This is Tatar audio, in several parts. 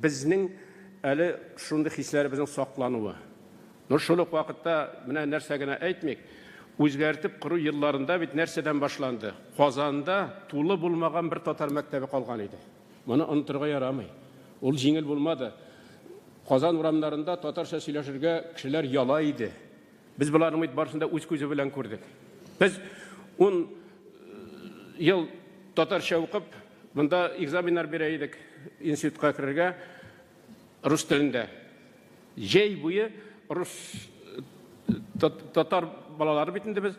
безнең әле шундый хисләребезнең саклануы. Шул ук вакытта менә нәрсә генә әйтмик, үзгәртеп кору елларында бит нәрсәдән башланды. Казанда тулы булмаган бер татар мәктәбе калган иде. Моны онытырга ярамый. Ул җиңел булмады. Казан урамнарында татарча сөйләшергә кешеләр яла иде. Без буларның бит барысында үз күзе белән күрдек. Без 10 ел татарча укып, монда экзаменнар бирә идек институтка керергә рус телендә. Җәй буе рус татар балалары бит инде без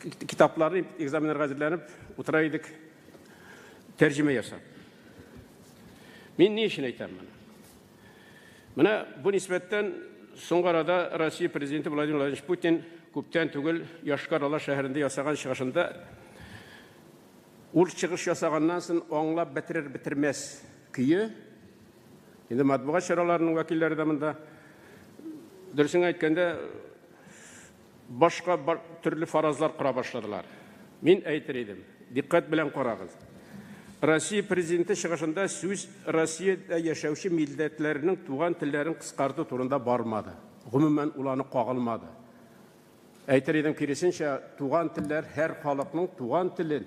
китапларны экзаменнарга әзерләнеп утыра идек, тәрҗемә ясап. Мин ни өчен әйтәм моны? Менә бу нисбәттән соңгы арада Россия президенты Владимир Владимирович Путин күптән түгел Яшкар-Ола шәһәрендә ясаган чыгышында ул чыгыш ясаганнан соң аңлап бетерер-бетермәс көе, инде матбугат чараларының вәкилләре дә монда дөресен әйткәндә башка төрле фаразлар кыра башладылар. Мин әйтер идем, диккать белән карагыз. Россия президенты чыгышында сүз Россиядә яшәүче милләтләрнең туган телләрен кыскарту турында бармады. Гомумән уланы кагылмады. Әйтер идем, киресенчә, туган телләр һәр халыкның туган телен,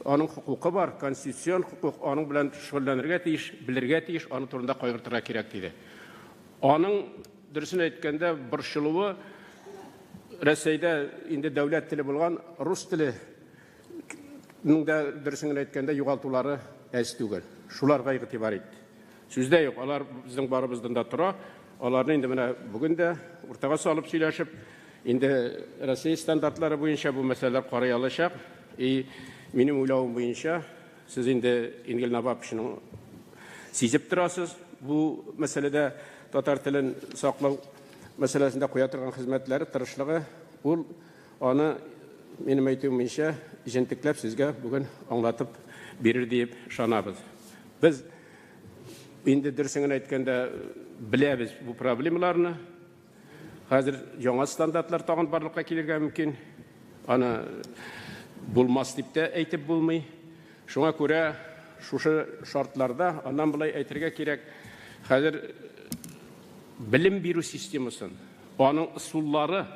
аның хукукы бар, конституцион хукук, аның белән шөгыльләнергә тиеш, белергә тиеш, аны турында кайгыртырга кирәк диде. Аның дөресен әйткәндә борчылуы Рәсәйдә инде дәүләт теле булган рус теле дөресен әйткәндә югалтулары әз түгел. Шуларга игътибар итте. Сүздә юк, алар безнең барыбыздан да тора. Аларны инде менә бүген дә уртага салып сөйләшеп, инде Россия стандартлары буенча бу мәсьәләләр карый алачак. Минем уйлавым буенча, сез инде Ингел Навапшның сизеп торасыз, бу мәсьәләдә татар телен саклау мәсьәләсендә куя торган хезмәтләре, тырышлыгы, ул аны минем әйтүем буенча җентекләп сезгә бүген аңлатып бирер дип ышанабыз. Без инде дөресен әйткәндә беләбез бу проблемаларны. Хәзер яңа стандартлар тагын барлыкка килергә мөмкин. Аны булмас дип тә әйтеп булмый. Шуңа күрә шушы шартларда аннан булай әйтергә кирәк. Хәзер белем бирү системасын, аның ысуллары,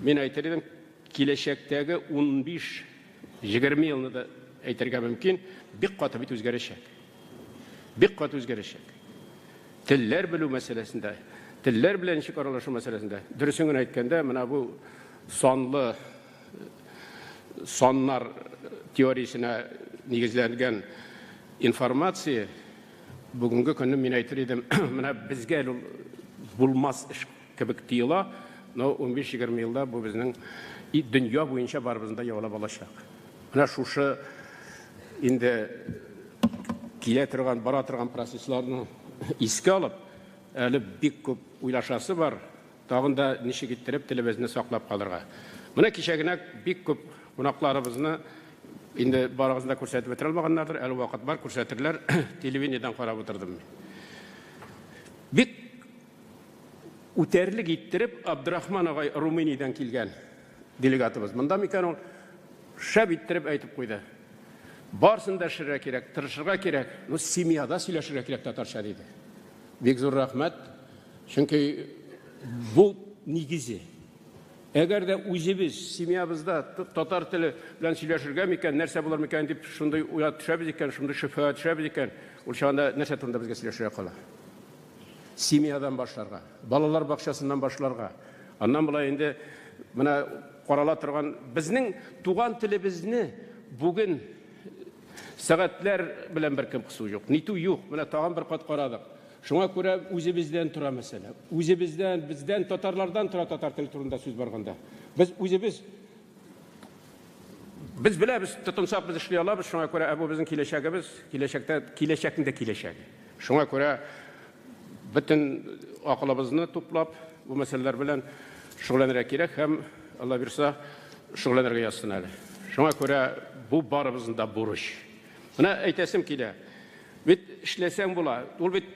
мен әйтер идем, киләчәктәге 15-20 елны да әйтергә мөмкин, бик каты бит үзгәрешәк. Бик каты үзгәрешәк. Телләр белү мәсьәләсендә, телләр белән ничек аралашу мәсьәләсендә, дөресен генә әйткәндә, менә бу саннар теориясенә нигезләнгән информация бүгенге көнне мен әйтер идем, менә безгә булмас эш кебек тыела, но 15-20 елда бу безнең дөнья буенча барыбызда яулап алачак. Менә шушы инде килә торган, бара торган процессларны искә алып, әле бик күп уйлашасы бар, тагын да ничек иттереп телебезне саклап калырга. Менә кичә генә бик күп кунакларыбызны инде барыгызда күрсәтеп бетерә алмаганнардыр, әле вакыт бар, күрсәтерләр, телевидениедән карап утырдым. Бик үтәрлек иттереп Абдрахман агай Румыниядән килгән делегатыбыз. Монда микән ул шәп иттереп әйтеп куйды. Барсын да эшләргә кирәк, тырышырга кирәк, ну семьяда сөйләшергә кирәк татарча диде. Бик зур рәхмәт, чөнки бу нигезе. Әгәр дә үзебез семьябызда татар теле белән сөйләшергә микән, нәрсә булыр микән дип шундый уят төшәбез икән, шундый шөбһә төшәбез икән, ул чагында нәрсә турында безгә сөйләшергә кала? Семьядан башларга, балалар бакчасыннан башларга. Аннан булай инде менә карала торган безнең туган телебезне бүген сәгатьләр белән бер кем кысу юк, нитү юк. Менә тагын бер кат карадык. Шуңа күрә үзебездән тора мәсьәлә. Үзебездән, бездән татарлардан тора татар теле турында сүз барганда. Без үзебез беләбез, тотынсак без эшли алабыз. Шуңа күрә бу безнең киләчәгебез, киләчәкнең дә киләчәге. Шуңа күрә бөтен акылыбызны туплап, бу мәсьәләләр белән шөгыльләнергә кирәк һәм Алла бирсә шөгыльләнергә язсын әле. Шуңа күрә бу барыбызның да бурыч. Менә әйтәсем килә. Бит эшләсәң була. Ул бит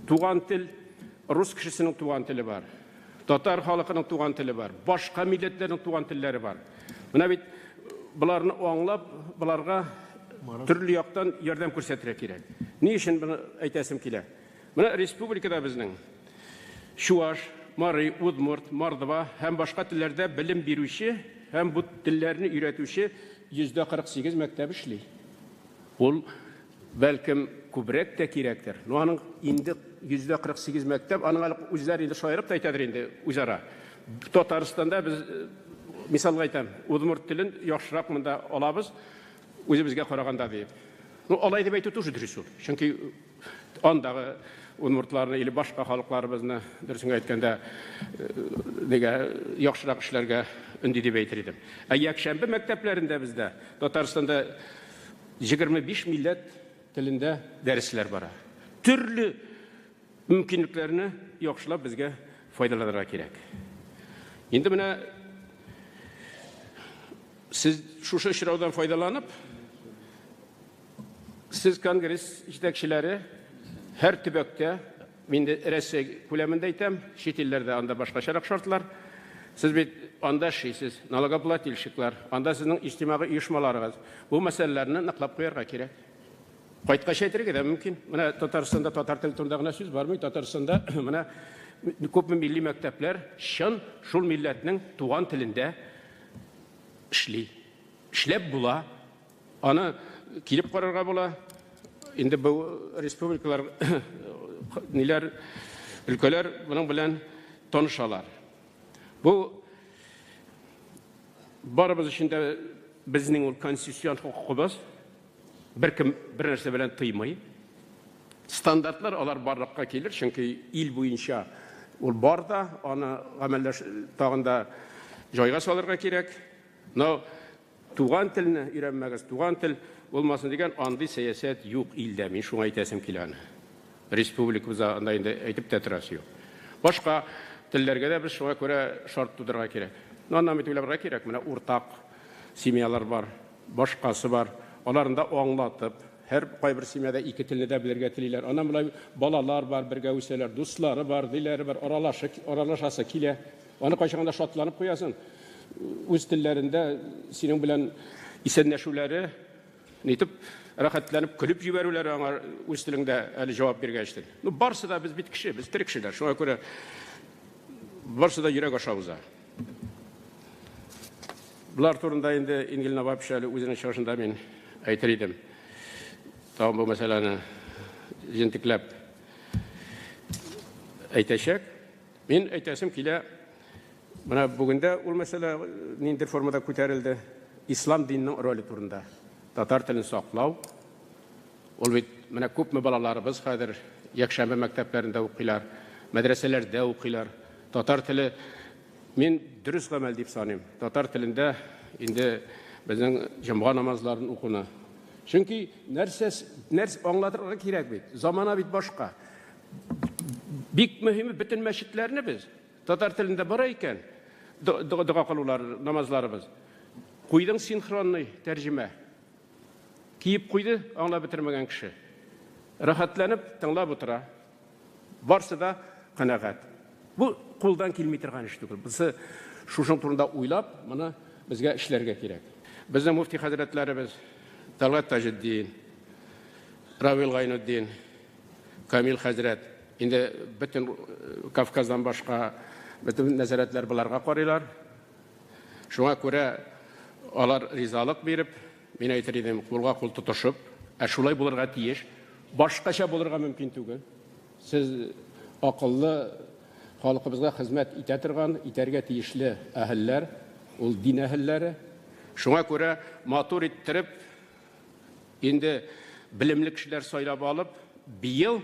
туган тел, рус кешесенең туган теле бар. Татар халкының туган теле бар. Башка милләтләрнең туган телләре бар. Менә бит буларны аңлап, буларга төрле яктан ярдәм күрсәтергә кирәк. Ни өчен моны әйтәсем килә? Менә республикада безнең Шуаш, Марый, Удмурт, Мордва һәм башка телләрдә белем бирүче һәм бу телләрне өйрәтүче 48 мәктәп эшли. Ул бәлкем күбрәк тә кирәктер. Но аның инде 48 мәктәп, аның үзләре инде шаярып та әйтәдер инде үзара. Татарстанда без мисалга әйтәм, Удмурт телен яхшырак монда алабыз, үзебезгә караганда дип. Ну алай дип әйтү тоже дөрес ул. Чөнки андагы удмуртларны или башка халыкларыбызны дөресен әйткәндә яхшырак эшләргә өнди дип әйтер идем. Ә якшәмбе мәктәпләрендә бездә Татарстанда 25 милләт телендә дәресләр бара. Төрле мөмкинлекләрне яхшылап безгә файдаланырга кирәк. Инде менә сез шушы очраудан файдаланып, сез конгресс җитәкчеләре һәр төбәктә, мин дә Россия күләмендә әйтәм, чит илләрдә анда башкачарак шартлар. Сез бит анда эшлисез, налогоплательщиклар, анда сезнең иҗтимагый оешмаларыгыз. Бу мәсьәләләрне ныклап куярга кирәк. Кайткач әйтергә дә мөмкин. Менә Татарстанда татар теле турында гына сүз бармый. Татарстанда менә күпме милли мәктәпләр чын шул милләтнең туган телендә эшли. Эшләп була. Аны килеп карарга була. Инде бу республикалар ниләр өлкәләр моның белән танышалар. Бу барыбыз өчен дә безнең ул конституцион хукукыбыз беркем бер нәрсә белән тыймый. Стандартлар алар барлыкка килер, чөнки ил буенча ул бар да, аны гамәлләш тагында җайга салырга кирәк. Но туган телне өйрәнмәгез, туган тел булмасын дигән андый сәясәт юк илдә. Мин шуңа әйтәсем килә аны. Республикабызда анда инде әйтеп тә торасы юк. Башка телләргә дә без шуңа күрә шарт тудырга кирәк. Аннан бит уйларга кирәк. Менә уртак семьялар бар, башкасы бар. Аларында аңлатып, һәр кайбер семьяда ике телне дә белергә телиләр. Аннан белән балалар бар, бергә үсәләр, дуслары бар, диләре бар, аралашасы килә. Аны кайчагында шатланып куясың. Үз телләрендә синең белән исәнләшүләре, нитеп рәхәтләнеп көлеп җибәрүләре аңа үз телеңдә әле җавап биргәчтен. Ну барсы да без бит кеше, без терек кешеләр. Шуңа күрә барсы да йөрәк аша уза. Булар турында инде Ингел Навапич әле үзенең чыгышында мин әйтер идем. Тагын бу мәсьәләне җентекләп әйтәчәк. Мин әйтәсем килә, менә бүгендә ул мәсьәлә ниндидер формада күтәрелде. Ислам диненең роле турында. Татар телен саклау. Ул бит менә күпме балаларыбыз хәзер якшәмбе мәктәпләрендә укыйлар, мәдрәсәләрдә укыйлар. Татар теле мин дөрес гамәл дип саныйм. Татар телендә инде безнең җомга намазларын укуны. Чөнки нәрсә аңлатырга кирәк бит. Замана бит башка. Бик мөһиме бөтен мәчетләрне без татар телендә бара икән. Дуга кылулар, намазларыбыз. Куйдың синхронный тәрҗемә. Киеп куйды, аңлап бетермәгән кеше. Рәхәтләнеп тыңлап утыра. Барсы да канәгать. Бу кулдан килми торган эш түгел. Без шушың турында уйлап, моны безгә эшләргә кирәк. Безнең муфти хәзрәтләребез Талгат Таҗетдин, Равил Гайнуддин, Камил хәзрәт, инде бөтен Кавказдан башка бөтен нәзарәтләр буларга карыйлар. Шуңа күрә алар ризалык биреп, мин әйтер идем, кулга кул тотышып, шулай булырга тиеш. Башкача булырга мөмкин түгел. Сез акыллы халкыбызга хезмәт итә торган, итәргә тиешле әһелләр, ул дин әһелләре. Шуңа күрә матур иттереп, инде белемле кешеләр сайлап алып, быел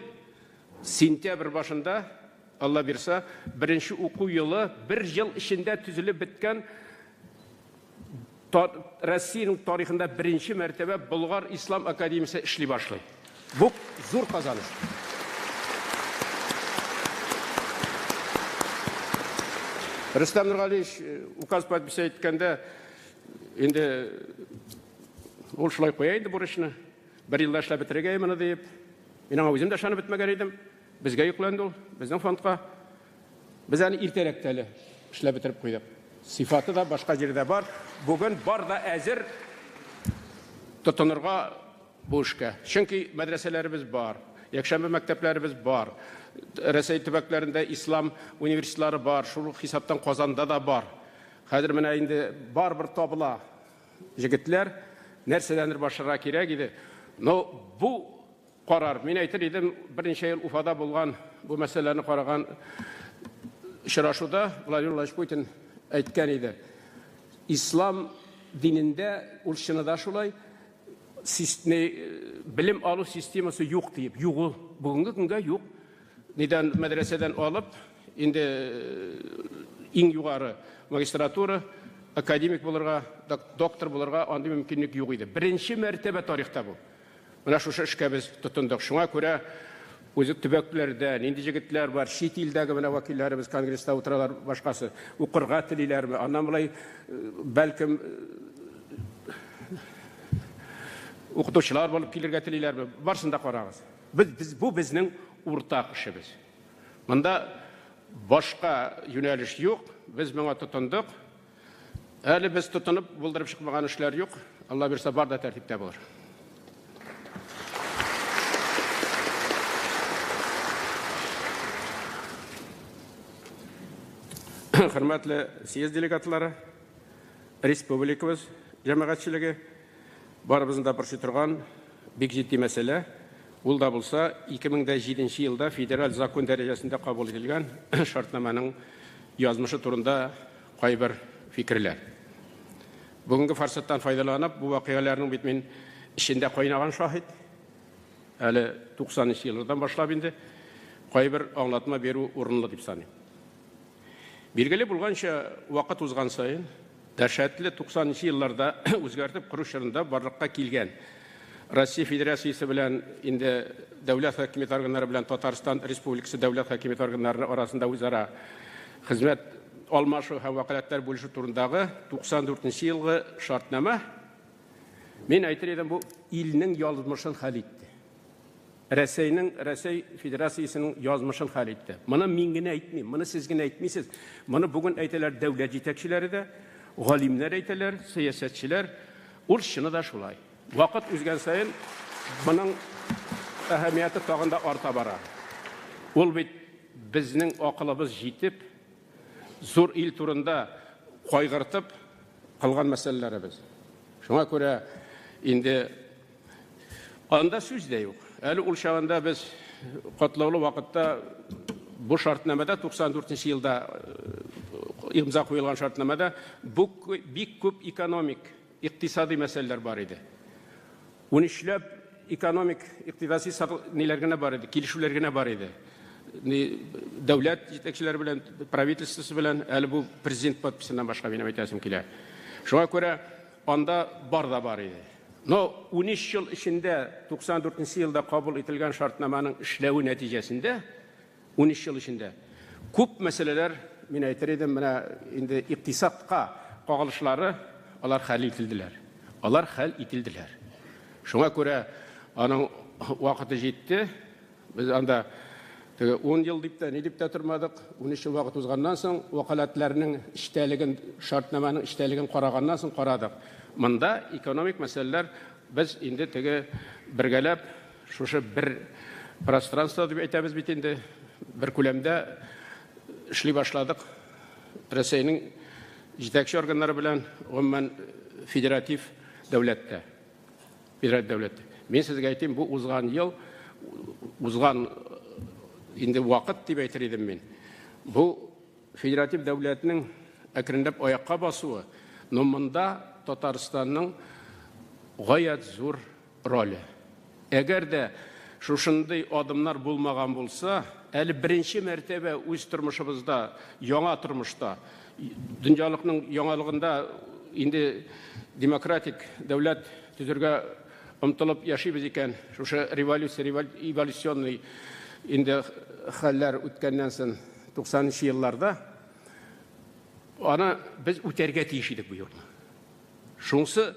сентябрь башында, Алла бирса, беренче уку елы 1 ел эчендә төзелеп беткән Россиянең тарихында беренче мәртәбә Болгар Ислам академиясе эшли башлый. Бу зур казаныш. Рөстәм Нургалиевич указ подписи иткәндә инде ул шулай куя инде бурычны. 1 елда эшләп бетерергә моны дип. Мин аңа үзем дә шаны бетмәгән идем. Безгә йокланды ул, безнең фондка. Без аны иртәрәк тә эшләп бетереп куйдык. Сифаты да башка җирдә бар. Бүген бар да әзер тотынырга бу эшкә. Чөнки мәдрәсәләребез бар. Якшәмбе мәктәпләребез бар. Рәсәй төбәкләрендә ислам университетлары бар. Шул хисаптан Казанда да бар. Хәзер менә инде бар бер табыла. Җегетләр нәрсәдәндер башарга кирәк иде. Но бу карар, мин әйтер идем, берничә ел Уфада булган бу мәсьәләне караган очрашуда Владимир Владимирович Путин әйткән иде. Ислам динендә ул чынында шулай білім алу системасы юк дип, югы бүгенге көнгә юк. Нидән мәдрәсәдән алып, инде иң югары магистратура, академик булырга, доктор булырга андый мөмкинлек юк иде. Беренче мәртәбә тарихта бу. Менә шушы эшкә без тотындык. Шуңа күрә үзе төбәкләрдә нинди җегетләр бар, чит илдәге менә вәкилләребез конгресста утыралар, башкасы укырга телиләрме, аннан булай бәлкем укытучылар булып килергә телиләрме, барсын да карагыз. Бу безнең уртак эшебез. Монда башка юнәлеш юк, без моңа тотындык. Әле без тотынып булдырып чыкмаган эшләр юк. Алла бирсә бар да тәртиптә булыр. Хөрмәтле съезд делегатлары, республикабыз җәмәгатьчелеге, барыбызны да борчый торган бик җитди мәсьәлә. Ул да булса 2007 елда федераль закон дәрәҗәсендә кабул ителгән шартнаманың язмышы турында кайбер фикерләр. Бүгенге форсаттан файдаланып, бу вакыйгаларның бит мин ичендә кайнаган шаһид. Әле 90 елдан башлап инде кайбер аңлатма беру урынлы дип саныйм. Билгеле булганча, вакыт узган сайын дәһшәтле 90 елларда үзгәртеп кору чорында барлыкка килгән Россия Федерациясе белән инде дәүләт хакимият органнары белән Татарстан Республикасы дәүләт хакимият органнары арасында үзара хезмәт алмашу һәм вәкаләтләр бүлешү турындагы 94 елгы шартнама, мин әйтер идем, бу илнең язмышын хәл итте. Рәсәй Федерациясенең язмышын хәл итте. Моны мин генә әйтмим, моны сез генә әйтмисез. Моны бүген әйтәләр дәүләт җитәкчеләре дә, галимнәр әйтәләр, сәясәтчеләр. Ул чыны да шулай. Вакыт үзгән сайын моның әһәмияте тагын да арта бара. Ул бит безнең акылыбыз җитеп, зур ил турында кайгыртып кылган мәсьәләләребез. Шуңа күрә инде анда сүз дә юк. Әле ул чагында без катлаулы вакытта бу шартнамада 94 елда имза куелган шартнамада бик күп экономик, икътисади мәсьәләләр бар иде. Унишләп экономик, икътисади ниләр генә бар иде, килешүләр генә бар иде. Дәүләт җитәкчеләре белән, правительствосы белән, әле бу президент подписыннан башка минем әйтәсем килә. Шуңа күрә анда бар да бар иде. Но 13 ел эчендә 94 елда кабул ителгән шартнаманың эшләү нәтиҗәсендә 13 ел эчендә күп мәсьәләләр, мин әйтер идем, менә инде икътисадка кагылышлары алар хәл ителделәр. Алар хәл ителделәр. Шуңа күрә аның вакыты җитте. Без анда 10 ел дип тә, ни дип тә тормадык. 13 ел вакыт узганнан соң вакалатларның эштәлеген, шартнаманың эштәлеген караганнан соң карадык. Монда экономик мәсьәләләр без инде теге бергәләп шушы бер пространство дип әйтәбез бит инде, бер күләмдә эшли башладык. Рәсәйнең җитәкче органнары белән гомумән федератив дәүләттә. Мин сезгә әйтим, бу узган ел, узган инде вакыт дип әйтер идем мин. Бу федератив дәүләтнең әкренләп аякка басуы, но монда Татарстанның гаять зур роле. Әгәр дә шушындый адымнар булмаган булса, әле беренче мәртәбә үз тормышыбызда, яңа тормышта, дөньялыкның яңалыгында инде демократик дәүләт төзергә омтылып яшибез икән, шушы революционный инде хәлләр үткәннән соң 90 елларда аны без үтәргә тиеш идек бу юлны. Шунысы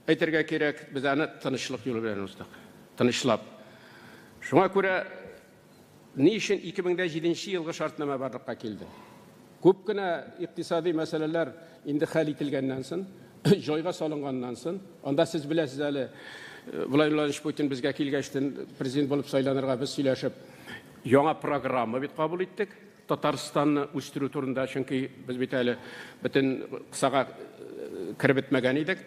әйтергә кирәк, без аны тынычлык юлы белән уздык. Тынычлап. Шуңа күрә ни өчен 2007 елгы шартнама барлыкка килде? Күп кенә икътисади мәсьәләләр инде хәл ителгәннән соң, җайга салынганнан соң, анда сез беләсез әле Владимир Путин безгә килгәчтен президент булып сайланырга без сөйләшеп, яңа программа бит кабул иттек. Татарстанны үстерү турында, чөнки без бит әле бөтен кысага киреп бетмәгән идек.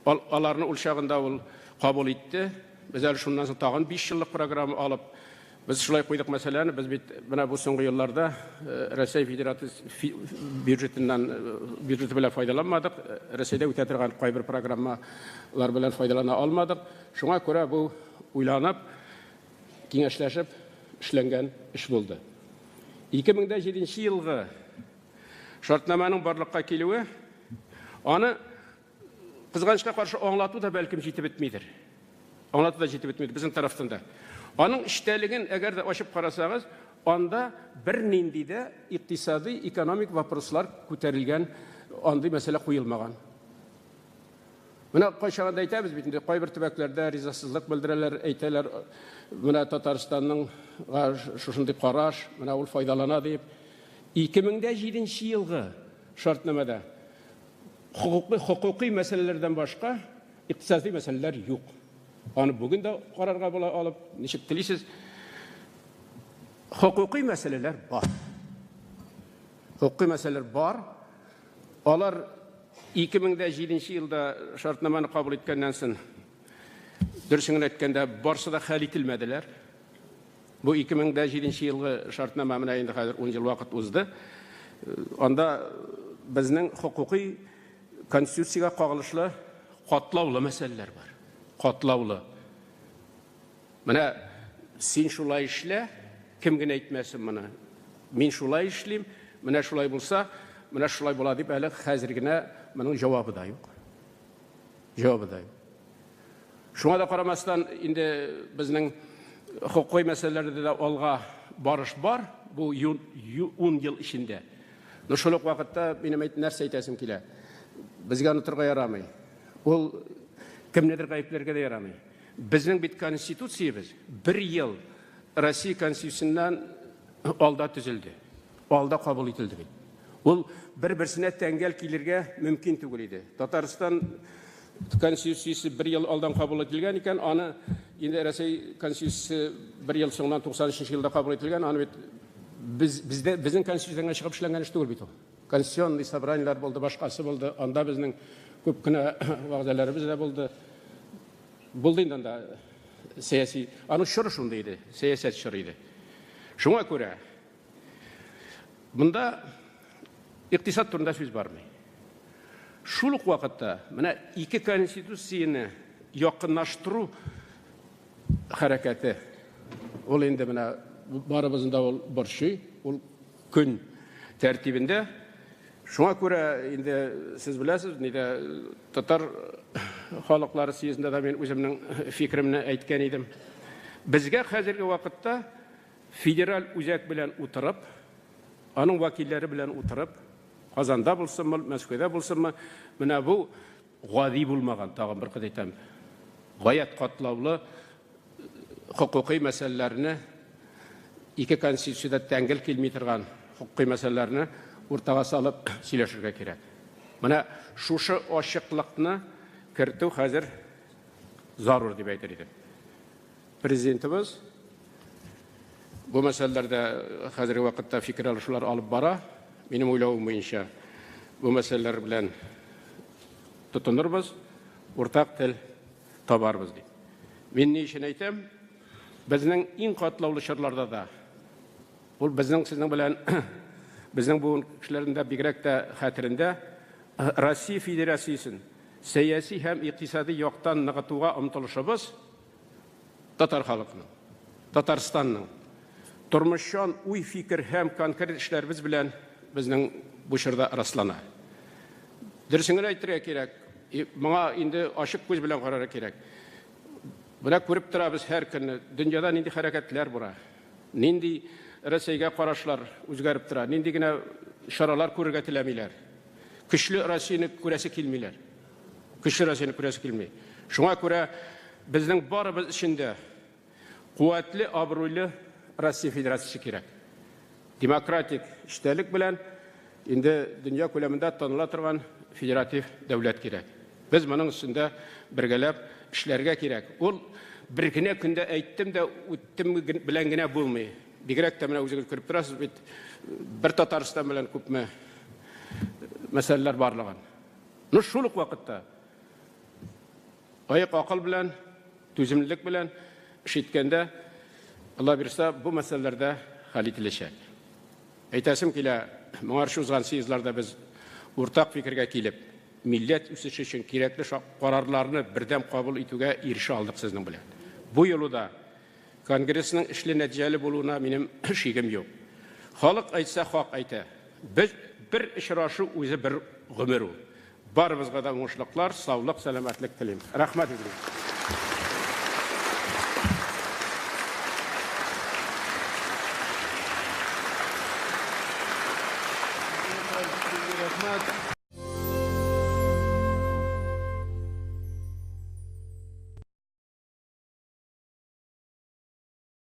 Аларны ул чагында ул кабул итте. Без әле шуннан соң тагын 5 еллык программа алып, biz шулай куйдык мәсьәләне, без бит менә бу соңгы елларда Россия Федерациясе бюджеты белән файдаланмадык. Россиядә үтә торган кайбер программалар белән файдалана алмадык. Шуңа күрә бу уйланып, киңәшләшеп эшләнгән эш булды. 2007 елгы шартнаманың барлыкка килүе, аны кызганычка каршы аңлату да бәлкем җитеп бетмидер. Аңлату да җитеп бетмидер безнең тарафтан да. Аның эштәлеген әгәр дә ачып карасагыз, анда бер нинди дә икътисади, экономик вопрослар күтәрелгән, андый мәсьәлә куелмаган. Менә кайчагында әйтәбез бит инде, кайбер төбәкләрдә ризасызлык белдерәләр, әйтәләр, менә Татарстанның шушындый караш, менә ул файдалана дип. 2007 елгы шартнамада хукукый мәсьәләләрдән башка икътисади мәсьәләләр юк. Аны бүген дә карарга була алып, ничек телисез? Хукукый мәсьәләләр бар. Хукукый мәсьәләләр бар. Алар 2007 елда шартнаманы кабул иткәннән соң, дөресен әйткәндә, барсы да хәл ителмәделәр. Бу 2007 елгы шартнама менә инде хәзер 10 ел вакыт узды. Анда безнең хукукый конституциягә кагылышлы катлаулы мәсьәләләр бар. Катлаулы. Менә син шулай эшлә, кем генә әйтмәсен моны. Мин шулай эшлим, менә шулай булса, менә шулай була дип әле хәзер генә моның җавабы да юк. Җавабы да юк. Шуңа да карамастан инде безнең хукукый мәсьәләләрдә дә алга барыш бар, бу 10 ел ичендә. Но шул ук вакытта минем нәрсә әйтәсем килә. Безгә онытырга ярамый. Ул кемнедер гаепләргә дә ярамый. Безнең бит конституциябез 1 ел Россия конституциясеннән алда төзелде. Алда кабул ителде бит. Ул бер-берсенә тәңгәл килергә мөмкин түгел иде. Татарстан конституциясе 1 ел алдан кабул ителгән икән, аны инде Россия конституциясе 1 ел соңыннан 93 елда кабул ителгән, аны бит безнең конституциягә чыгып эшләнгән эш түгел бит ул. Конституционный собраниелар булды, башкасы булды, анда безнең күп кенә вәгъдәләребез дә булды. Булды инде анда сәяси, аны чоры шунда иде, сәясәт чоры иде. Шуңа күрә монда икътисад турында сүз бармый. Шул ук вакытта менә ике конституцияне якынлаштыру хәрәкәте, ул инде менә барыбызның да ул борчый, ул көн тәртибендә. Шуңа күрә инде сез беләсез, нидә татар халыклары съездында да мен үземнең фикеремне әйткән идем. Безгә хәзерге вакытта федераль үзәк белән утырып, аның вәкилләре белән утырып, Казанда булсынмы, Мәскәүдә булсынмы, менә бу гади булмаган, тагын бер кыз әйтәм, гаять катлаулы хукукый мәсьәләләрне, ике конституциядә тәңгел килми торган хукукый мәсьәләләрне уртага салып сөйләшергә кирәк. Менә шушы ачыклыкны кертү хәзер зарур дип әйтер идем. Президентыбыз бу мәсьәләләрдә хәзерге вакытта фикер алышулар алып бара. Минем уйлавым буенча, бу мәсьәләләр белән тотынырбыз, уртак тел табарбыз дип. Мин ни өчен әйтәм? Безнең иң катлаулы чорларда да, ул безнең сезнең белән безнең бу кешеләрдә бигрәк тә хәтерендә Россия Федерациясен сәяси һәм икътисади яктан ныгытуга омтылышыбыз татар халкының, Татарстанның тормышчан уй фикер һәм конкрет эшләребез белән безнең бу чорда раслана. Дөресен әйтергә кирәк, моңа инде ачык күз белән карарга кирәк. Менә күреп торабыз һәр көнне, дөньяда нинди хәрәкәтләр бара, нинди Россиягә карашлар үзгәреп тора, нинди генә чаралар күрергә теләмиләр. Көчле Россияны күрәсе килмиләр. Көчле Россияны күрәсе килми. Шуңа күрә безнең барыбыз эчендә куәтле, абруйлы Россия Федерациясе кирәк. Демократик эштәлек белән инде дөнья күләмендә таныла торган федератив дәүләт кирәк. Biz moның üstünde birgelep işlerge kирәк. Ул bir генә көндә әйттем дә үттем белән генә булмый. Бигрәк тә менә үзегез күреп торасыз бит, бер Татарстан белән күпме мәсьәләләр барлыгын. Ну шул ук вакытта аяк акыл белән, түземлелек белән эш иткәндә, Алла бирсә, бу мәсьәләләрдә хәл ителәчәк. Әйтәсем килә, моңарчы узган съездларда без уртак фикергә килеп, милләт үсеше өчен кирәкле карарларны бердәм кабул итүгә ирешә алдык сезнең белән. Бу юлда Конгрессның эшле нәтиҗәле булуына минем шигем юк. Халык әйтсә хак әйтә. Бер очрашу үзе бер гомер ул. Барыбызга да уңышлыклар, саулык, сәламәтлек телим. Рәхмәт